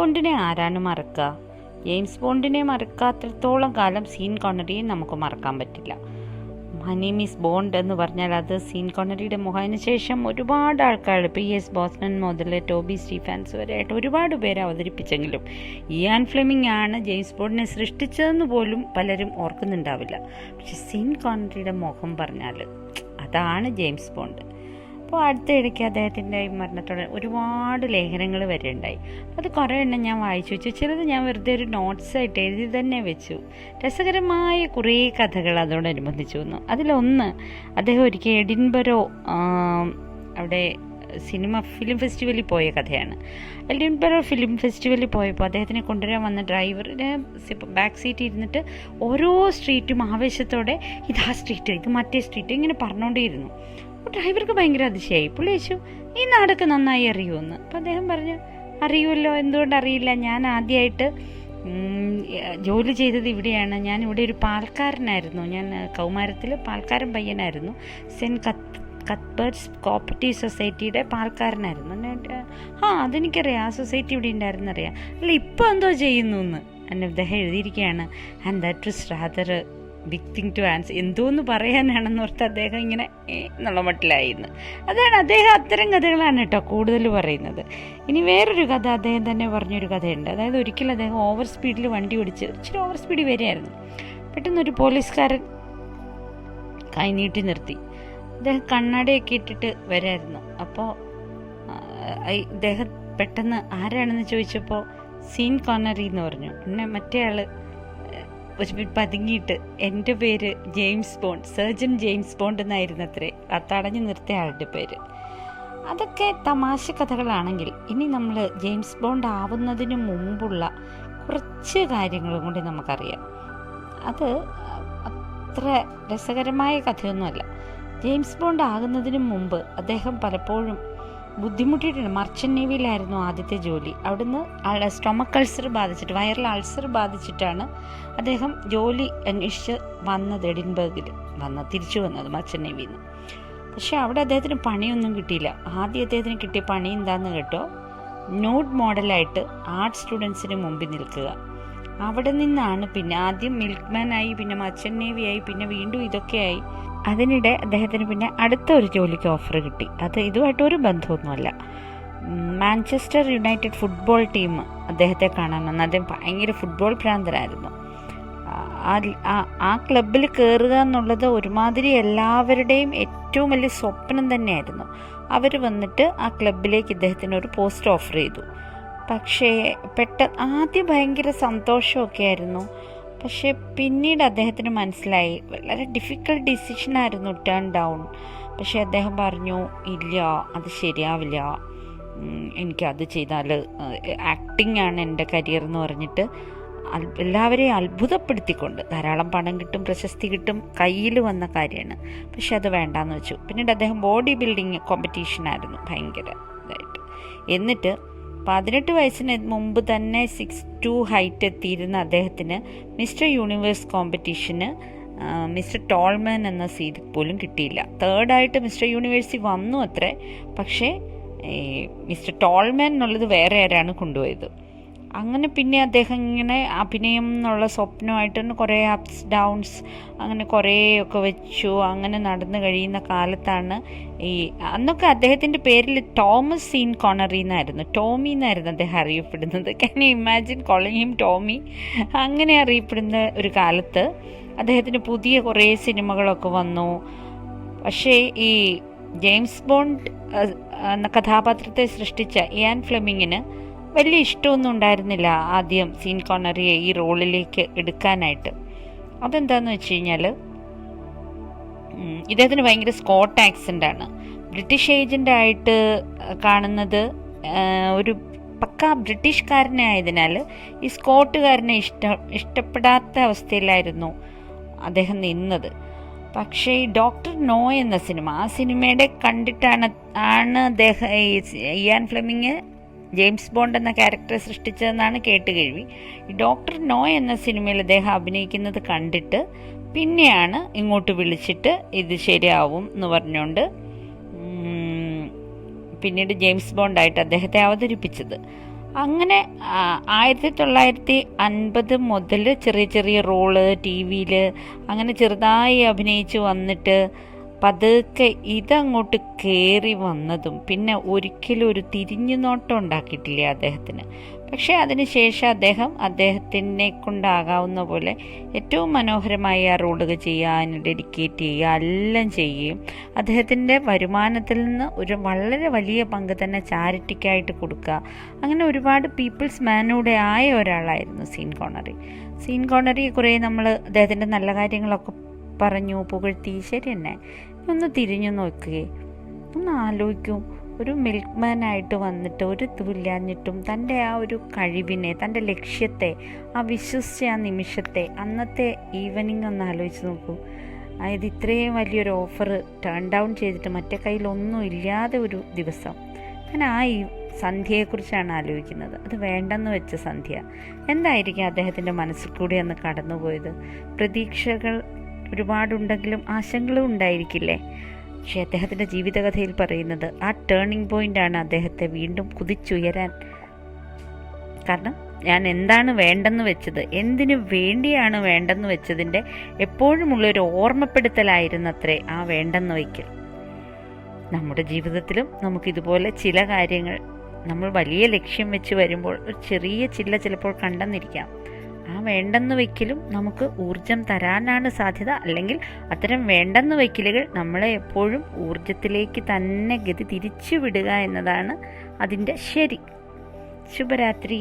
ബോണ്ടിനെ ആരാണ് മറക്കുക? ജെയിംസ് ബോണ്ടിനെ മറക്കാത്തിടത്തോളം കാലം സീൻ കോണറിയെ നമുക്ക് മറക്കാൻ പറ്റില്ല. മൈ നെയിം ഈസ് ബോണ്ട് എന്ന് പറഞ്ഞാൽ അത് സീൻ കോണറിയുടെ മുഖത്തിന് ശേഷം ഒരുപാട് ആൾക്കാർ, P.S. ബോസ്നൻ മുതൽ ടോബി സ്റ്റീഫൻസ് വരെ ആയിട്ട് ഒരുപാട് പേര് അവതരിപ്പിച്ചെങ്കിലും ഇയാൻ ഫ്ലെമിംഗ് ആണ് ജെയിംസ് ബോണ്ടിനെ സൃഷ്ടിച്ചതെന്ന് പോലും പലരും ഓർക്കുന്നുണ്ടാവില്ല. പക്ഷെ സീൻ കോണറിയുടെ മുഖം പറഞ്ഞാൽ അതാണ് ജെയിംസ് ബോണ്ട്. അപ്പോൾ അടുത്തിടയ്ക്ക് അദ്ദേഹത്തിൻ്റെ മരണത്തോടെ ഒരുപാട് ലേഖനങ്ങൾ വരെ ഉണ്ടായി. അത് കുറേ എണ്ണം ഞാൻ വായിച്ചു വെച്ചു. ചിലത് ഞാൻ വെറുതെ ഒരു നോട്ട്സായിട്ട് എഴുതി തന്നെ വെച്ചു. രസകരമായ കുറേ കഥകൾ അതോടനുബന്ധിച്ചു വന്നു. അതിലൊന്ന്, അദ്ദേഹം ഒരിക്കൽ എഡിൻബറോ അവിടെ ഫിലിം ഫെസ്റ്റിവലിൽ പോയ കഥയാണ്. എഡിൻബറോ ഫിലിം ഫെസ്റ്റിവലിൽ പോയപ്പോൾ അദ്ദേഹത്തിനെ കൊണ്ടുവരാൻ വന്ന ഡ്രൈവറിൻ്റെ ബാക്ക് സീറ്റ് ഇരുന്നിട്ട് ഓരോ സ്ട്രീറ്റും ആവേശത്തോടെ ഇതാ സ്ട്രീറ്റ്, ഇത് മറ്റേ സ്ട്രീറ്റ് ഇങ്ങനെ പറഞ്ഞുകൊണ്ടേയിരുന്നു. അപ്പോൾ ഡ്രൈവർക്ക് ഭയങ്കര അതിശയായി. പുള്ളി ചോദിച്ചു, ഈ നാടൊക്കെ നന്നായി അറിയുമെന്ന്. അപ്പോൾ അദ്ദേഹം പറഞ്ഞു, അറിയുമല്ലോ, എന്തുകൊണ്ട് അറിയില്ല, ഞാൻ ആദ്യമായിട്ട് ജോലി ചെയ്തത് ഇവിടെയാണ്. ഞാൻ ഇവിടെ ഒരു പാൽക്കാരനായിരുന്നു. ഞാൻ കൗമാരത്തിൽ പാൽക്കാരൻ പയ്യനായിരുന്നു. സെൻറ്റ് കത്ബർട്ട്സ് കോപ്പറേറ്റീവ് സൊസൈറ്റിയുടെ പാൽക്കാരനായിരുന്നു. അതെനിക്കറിയാം, ആ സൊസൈറ്റി ഇവിടെ ഉണ്ടായിരുന്നറിയാം. അല്ല, ഇപ്പോൾ എന്തോ ചെയ്യുന്നു എന്ന് അദ്ദേഹം എഴുതിയിരിക്കുകയാണ്. And that was rather big thing to answer. എന്തോന്ന് പറയാനാണെന്ന് ഓർത്ത് അദ്ദേഹം ഇങ്ങനെ എന്നുള്ള മട്ടിലായിരുന്നു. അതാണ് അദ്ദേഹം അത്തരം കഥകളാണ് കേട്ടോ കൂടുതൽ പറയുന്നത്. ഇനി വേറൊരു കഥ അദ്ദേഹം തന്നെ പറഞ്ഞൊരു കഥയുണ്ട്. അതായത് ഒരിക്കലും അദ്ദേഹം ഓവർ സ്പീഡിൽ വണ്ടി ഓടിച്ച് ഇച്ചിരി ഓവർ സ്പീഡിൽ വരികയായിരുന്നു. പെട്ടെന്നൊരു പോലീസുകാരൻ കൈ നീട്ടി നിർത്തി. അദ്ദേഹം കണ്ണടയൊക്കെ ഇട്ടിട്ട് വരായിരുന്നു. അപ്പോൾ ഇദ്ദേഹം പെട്ടെന്ന് ആരാണെന്ന് ചോദിച്ചപ്പോൾ സീൻ കോണറി എന്ന് പറഞ്ഞു. പിന്നെ മറ്റേ ആൾ പതുങ്ങിയിട്ട് എൻ്റെ പേര് James bond, surgeon James bond എന്നായിരുന്നു അത്രേ ആ തടഞ്ഞു നിർത്തിയ ആളുടെ പേര്. അതൊക്കെ തമാശ കഥകളാണെങ്കിൽ ഇനി നമ്മൾ ജെയിംസ് ബോണ്ട് ആവുന്നതിന് മുമ്പുള്ള കുറച്ച് കാര്യങ്ങളും കൂടി നമുക്കറിയാം. അത് അത്ര രസകരമായ കഥയൊന്നുമല്ല. ജെയിംസ് ബോണ്ട് ആകുന്നതിന് മുമ്പ് അദ്ദേഹം പലപ്പോഴും ബുദ്ധിമുട്ടിയിട്ടുണ്ട്. മർച്ചൻ്റ് നേവിയിലായിരുന്നു ആദ്യത്തെ ജോലി. അവിടുന്ന് സ്റ്റൊമക്ക് അൾസർ ബാധിച്ചിട്ട്, വയറിൽ അൾസർ ബാധിച്ചിട്ടാണ് അദ്ദേഹം ജോലി അന്വേഷിച്ച് വന്നത്. എഡിൻബർഗിൽ തിരിച്ചു വന്നത് മർച്ചൻ്റ് നേവിയിൽ നിന്ന്. പക്ഷെ അവിടെ അദ്ദേഹത്തിന് പണിയൊന്നും കിട്ടിയില്ല. ആദ്യം അദ്ദേഹത്തിന് കിട്ടിയ പണി എന്താണെന്ന് കേട്ടോ, ന്യൂഡ് മോഡലായിട്ട് ആർട്ട് സ്റ്റുഡൻസിന് മുമ്പിൽ നിൽക്കുക. അവിടെ നിന്നാണ് പിന്നെ ആദ്യം മിൽക്ക്മാനായി, പിന്നെ മർച്ചൻ്റ് നേവിയായി, പിന്നെ വീണ്ടും ഇതൊക്കെയായി. അതിനിടെ അദ്ദേഹത്തിന് പിന്നെ അടുത്ത ഒരു ജോലിക്ക് ഓഫർ കിട്ടി. അത് ഇതുമായിട്ട് ഒരു ബന്ധമൊന്നുമല്ല. മാഞ്ചസ്റ്റർ യുണൈറ്റഡ് ഫുട്ബോൾ ടീം അദ്ദേഹത്തെ കാണാൻ വന്നു. അദ്ദേഹം ഭയങ്കര ഫുട്ബോൾ ഭ്രാന്തനായിരുന്നു. ആ ക്ലബിൽ കയറുക എന്നുള്ളത് ഒരുമാതിരി എല്ലാവരുടെയും ഏറ്റവും വലിയ സ്വപ്നം തന്നെയായിരുന്നു. അവർ വന്നിട്ട് ആ ക്ലബിലേക്ക് ഇദ്ദേഹത്തിന് ഒരു പോസ്റ്റ് ഓഫർ ചെയ്തു. പക്ഷേ ആദ്യം ഭയങ്കര സന്തോഷമൊക്കെ ആയിരുന്നു. പക്ഷെ പിന്നീട് അദ്ദേഹത്തിന് മനസ്സിലായി വളരെ ഡിഫിക്കൽട്ട് ഡിസിഷനായിരുന്നു ടേൺ ഡൗൺ. പക്ഷെ അദ്ദേഹം പറഞ്ഞു, ഇല്ല, അത് ശരിയാവില്ല, എനിക്കത് ചെയ്താൽ ആക്ടിങ് ആണ് എൻ്റെ കരിയർ എന്ന് പറഞ്ഞിട്ട് എല്ലാവരെയും അത്ഭുതപ്പെടുത്തിക്കൊണ്ട് ധാരാളം പണം കിട്ടും, പ്രശസ്തി കിട്ടും, കയ്യിൽ വന്ന കാര്യമാണ്. പക്ഷെ അത് വേണ്ടാന്ന് വെച്ചു. പിന്നീട് അദ്ദേഹം ബോഡി ബിൽഡിങ് കോമ്പറ്റീഷനായിരുന്നു ഭയങ്കര ഇതായിട്ട്. എന്നിട്ട് 18 വയസ്സിന് മുമ്പ് തന്നെ 6'2" ഹൈറ്റ് എത്തിയിരുന്ന അദ്ദേഹത്തിന് മിസ്റ്റർ യൂണിവേഴ്സ് കോമ്പറ്റീഷന് മിസ്റ്റർ ടോൾമാൻ എന്ന സീറ്റ് പോലും കിട്ടിയില്ല. തേർഡായിട്ട് മിസ്റ്റർ യൂണിവേഴ്സിറ്റി വന്നു അത്രേ. പക്ഷേ മിസ്റ്റർ ടോൾമാൻ എന്നുള്ളത് വേറെ ആരാണ് കൊണ്ടുപോയത്. അങ്ങനെ പിന്നെ അദ്ദേഹം ഇങ്ങനെ അഭിനയം എന്നുള്ള സ്വപ്നമായിട്ട് കുറേ അപ്സ് ഡൗൺസ് അങ്ങനെ കുറേയൊക്കെ വെച്ചു. അങ്ങനെ നടന്നു കഴിയുന്ന കാലത്താണ് അന്നൊക്കെ അദ്ദേഹത്തിൻ്റെ പേരിൽ തോമസ് സീൻ കോണറി എന്നായിരുന്നു, ടോമി എന്നായിരുന്നു അദ്ദേഹം അറിയപ്പെടുന്നത്. Can you imagine calling him Tommy? അങ്ങനെ അറിയപ്പെടുന്ന ഒരു കാലത്ത് അദ്ദേഹത്തിന് പുതിയ കുറേ സിനിമകളൊക്കെ വന്നു. പക്ഷേ ഈ ജെയിംസ് ബോണ്ട് എന്ന കഥാപാത്രത്തെ സൃഷ്ടിച്ച ഇയാൻ ഫ്ലെമിങ്ങിന് വലിയ ഇഷ്ടമൊന്നും ഉണ്ടായിരുന്നില്ല ആദ്യം സീൻ കോണറിയെ ഈ റോളിലേക്ക് എടുക്കാനായിട്ട്. അതെന്താണെന്ന് വെച്ച് കഴിഞ്ഞാൽ ഇദ്ദേഹത്തിന് ഭയങ്കര സ്കോട്ട് ആക്സെൻ്റാണ്. ബ്രിട്ടീഷ് ഏജൻ്റായിട്ട് കാണുന്നത് ഒരു പക്കാ ബ്രിട്ടീഷുകാരനെ ആയതിനാൽ ഈ സ്കോട്ടുകാരനെ ഇഷ്ടപ്പെടാത്ത അവസ്ഥയിലായിരുന്നു അദ്ദേഹം നിന്നത്. പക്ഷേ ഈ ഡോക്ടർ നോ എന്ന സിനിമ, ആ സിനിമയുടെ കണ്ടിട്ടാണ് അദ്ദേഹം ഇയാൻ ഫ്ലെമിങ് ജെയിംസ് ബോണ്ട് എന്ന ക്യാരക്ടറെ സൃഷ്ടിച്ചതെന്നാണ് കേട്ടുകേഴ്വി. ഈ ഡോക്ടർ നോ എന്ന സിനിമയിൽ അദ്ദേഹം അഭിനയിക്കുന്നത് കണ്ടിട്ട് പിന്നെയാണ് ഇങ്ങോട്ട് വിളിച്ചിട്ട് ഇത് ശരിയാവും എന്ന് പറഞ്ഞുകൊണ്ട് പിന്നീട് ജെയിംസ് ബോണ്ടായിട്ട് അദ്ദേഹത്തെ അവതരിപ്പിച്ചത്. അങ്ങനെ 1950 മുതൽ ചെറിയ ചെറിയ റോള് ടി വിയിൽ അങ്ങനെ ചെറുതായി അഭിനയിച്ച് വന്നിട്ട് പതുക്കെ ഇതങ്ങോട്ട് കയറി വന്നതും പിന്നെ ഒരിക്കലും ഒരു തിരിഞ്ഞു നോട്ടം ഉണ്ടാക്കിയിട്ടില്ല അദ്ദേഹത്തിന്. പക്ഷേ അതിനുശേഷം അദ്ദേഹത്തിനെ കൊണ്ടാകാവുന്ന പോലെ ഏറ്റവും മനോഹരമായി ആ റോളുകൾ ചെയ്യുക, അതിന് ഡെഡിക്കേറ്റ് ചെയ്യുക, എല്ലാം ചെയ്യുകയും അദ്ദേഹത്തിൻ്റെ വരുമാനത്തിൽ നിന്ന് ഒരു വളരെ വലിയ പങ്ക് തന്നെ ചാരിറ്റിക്കായിട്ട് കൊടുക്കുക. അങ്ങനെ ഒരുപാട് പീപ്പിൾസ് മാനൂടെ ആയ ഒരാളായിരുന്നു സീൻ കോണറി. കുറേ നമ്മൾ അദ്ദേഹത്തിൻ്റെ നല്ല കാര്യങ്ങളൊക്കെ പറഞ്ഞു പുകഴ്ത്തി. ശരി തന്നെ, ഒന്ന് തിരിഞ്ഞു നോക്കുകയെ, ഒന്ന് ആലോചിക്കും. ഒരു മിൽക്ക്മാനായിട്ട് വന്നിട്ട് ഒരു തുല്ലാഞ്ഞിട്ടും തൻ്റെ ആ ഒരു കഴിവിനെ, തൻ്റെ ലക്ഷ്യത്തെ, ആ വിശ്വസിച്ച ആ നിമിഷത്തെ, അന്നത്തെ ഈവനിങ് ഒന്ന് ആലോചിച്ച് നോക്കൂ. അതായത് ഇത്രയും വലിയൊരു ഓഫർ ടേൺ ഡൗൺ ചെയ്തിട്ട് മറ്റേ കയ്യിലൊന്നും ഇല്ലാതെ ഒരു ദിവസം. ഞാൻ ആ ഈ സന്ധ്യയെക്കുറിച്ചാണ് ആലോചിക്കുന്നത്. അത് വേണ്ടെന്ന് വെച്ച സന്ധ്യ. എന്തായിരിക്കും അദ്ദേഹത്തിൻ്റെ മനസ്സിൽ കൂടി അന്ന് കടന്നുപോയത്? പ്രതീക്ഷകൾ ഒരുപാടുണ്ടെങ്കിലും ആശങ്കകളും ഉണ്ടായിരിക്കില്ലേ? പക്ഷേ അദ്ദേഹത്തിൻ്റെ ജീവിതകഥയിൽ പറയുന്നത് ആ ടേണിംഗ് പോയിൻ്റാണ് അദ്ദേഹത്തെ വീണ്ടും കുതിച്ചുയരാൻ. കാരണം ഞാൻ എന്താണ് വേണ്ടെന്ന് വെച്ചത്, എന്തിനു വേണ്ടിയാണ് വേണ്ടെന്ന് വെച്ചതിൻ്റെ എപ്പോഴുമുള്ളൊരു ഓർമ്മപ്പെടുത്തലായിരുന്നത്രേ ആ വേണ്ടെന്ന് വയ്ക്കൽ. നമ്മുടെ ജീവിതത്തിലും നമുക്കിതുപോലെ ചില കാര്യങ്ങൾ നമ്മൾ വലിയ ലക്ഷ്യം വെച്ച് വരുമ്പോൾ ഒരു ചെറിയ ചിലപ്പോൾ കണ്ടെന്നിരിക്കാം. ആ വേണ്ടെന്ന് വയ്ക്കലും നമുക്ക് ഊർജം തരാനാണ് സാധ്യത. അല്ലെങ്കിൽ അത്തരം വേണ്ടെന്ന് വയ്ക്കലുകൾ നമ്മളെ എപ്പോഴും ഊർജത്തിലേക്ക് തന്നെ ഗതി തിരിച്ചു വിടുക എന്നതാണ് അതിൻ്റെ ശരി. ശുഭരാത്രി.